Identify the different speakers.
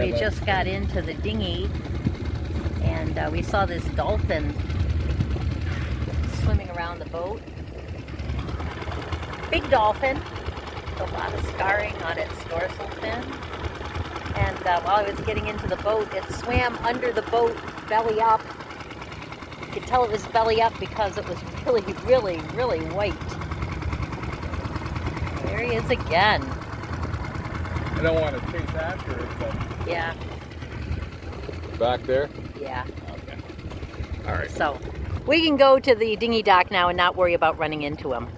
Speaker 1: we just got into the dinghy, and we saw this dolphin swimming around the boat. Big dolphin, a lot of scarring on its dorsal fin. And while I was getting into the boat, it swam under the boat, belly up. You could tell it was belly up because it was really, really, really white. There he is again.
Speaker 2: I don't want to chase after it, but...
Speaker 1: Yeah.
Speaker 2: Back there?
Speaker 1: Yeah.
Speaker 2: Okay. All right.
Speaker 1: So we can go to the dinghy dock now and not worry about running into him.